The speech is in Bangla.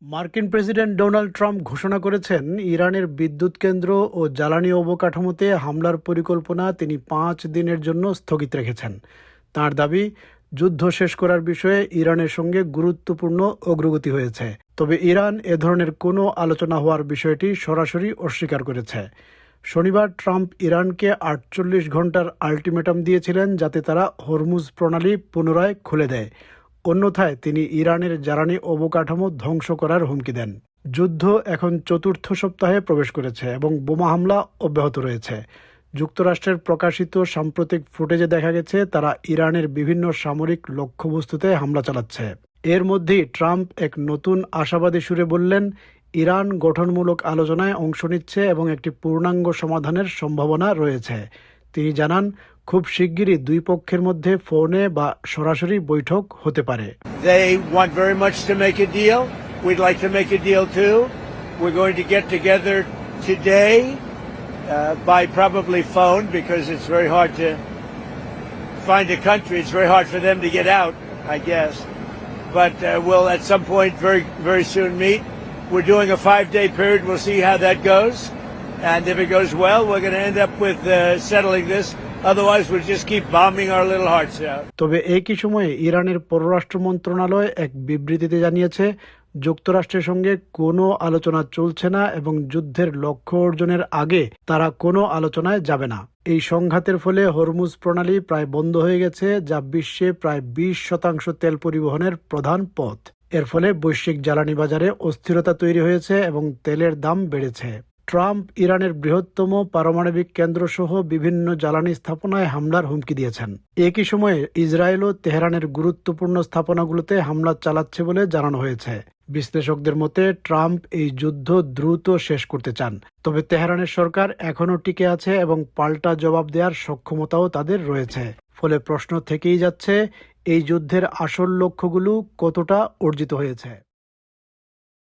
মার্কিন প্রেসিডেন্ট ডোনাল্ড ট্রাম্প ঘোষণা করেছেন ইরানের বিদ্যুৎ কেন্দ্র ও জ্বালানি অবকাঠামোতে হামলার পরিকল্পনা তিনি 5 দিনের জন্য স্থগিত রেখেছেন। তার দাবি, যুদ্ধ শেষ করার বিষয়ে ইরানের সঙ্গে গুরুত্বপূর্ণ অগ্রগতি হয়েছে, তবে ইরান এ ধরনের কোনো আলোচনা হওয়ার বিষয়টি সরাসরি অস্বীকার করেছে। শনিবার ট্রাম্প ইরানকে 48 ঘন্টার আল্টিমেটাম দিয়েছিলেন যাতে তারা হরমুজ প্রণালী পুনরায় খুলে দেয়, অন্যথায় তিনি ইরানের জ্বালানি অবকাঠামো ধ্বংস করার হুমকি দেন। যুদ্ধ এখন চতুর্থ সপ্তাহে প্রবেশ করেছে এবং বোমা হামলা অব্যাহত রয়েছে। যুক্তরাষ্ট্রের প্রকাশিত সাম্প্রতিক ফুটেজে দেখা গেছে তারা ইরানের বিভিন্ন সামরিক লক্ষ্যবস্তুতে হামলা চালাচ্ছে। এর মধ্যেই ট্রাম্প এক নতুন আশাবাদী সুরে বললেন, ইরান গঠনমূলক আলোচনায় অংশ নিচ্ছে এবং একটি পূর্ণাঙ্গ সমাধানের সম্ভাবনা রয়েছে। তিনি জানান, খুব শিগগিরই দুই পক্ষের মধ্যে ফোনে বা সরাসরি বৈঠক হতে পারে। They want very much to make a deal. We'd like to make a deal too. We're going to get together today by probably phone because it's very hard to find a country. It's very hard for them to get out, I guess. But we'll at some point very soon meet. We're doing a 5-day period. We'll see how that goes. And if it goes well, we're going to end up with settling this. Otherwise, we'll just keep bombing our little hearts out. তবে একই সময়ে ইরানের পররাষ্ট্র মন্ত্রণালয় এক বিবৃতিতে জানিয়েছে, যুক্তরাষ্ট্রের সঙ্গে কোনো আলোচনা চলছে না এবং যুদ্ধের লক্ষ্য অর্জনের আগে তারা কোনো আলোচনায় যাবে না। এই সংঘাতের ফলে হরমুজ প্রণালী প্রায় বন্ধ হয়ে গেছে, যা বিশ্বে প্রায় 20% তেল পরিবহনের প্রধান পথ। এর ফলে বৈশ্বিক জ্বালানি বাজারে অস্থিরতা তৈরি হয়েছে এবং তেলের দাম বেড়েছে। ট্রাম্প ইরানের বৃহত্তম পারমাণবিক কেন্দ্রসহ বিভিন্ন জ্বালানি স্থাপনায় হামলার হুমকি দিয়েছেন। একই সময়ে ইসরায়েলও তেহরানের গুরুত্বপূর্ণ স্থাপনাগুলোতে হামলা চালাচ্ছে বলে জানানো হয়েছে। বিশ্লেষকদের মতে ট্রাম্প এই যুদ্ধ দ্রুত শেষ করতে চান, তবে তেহরানের সরকার এখনও টিকে আছে এবং পাল্টা জবাব দেওয়ার সক্ষমতাও তাদের রয়েছে। ফলে প্রশ্ন থেকেই যাচ্ছে, এই যুদ্ধের আসল লক্ষ্যগুলো কতটা অর্জিত হয়েছে।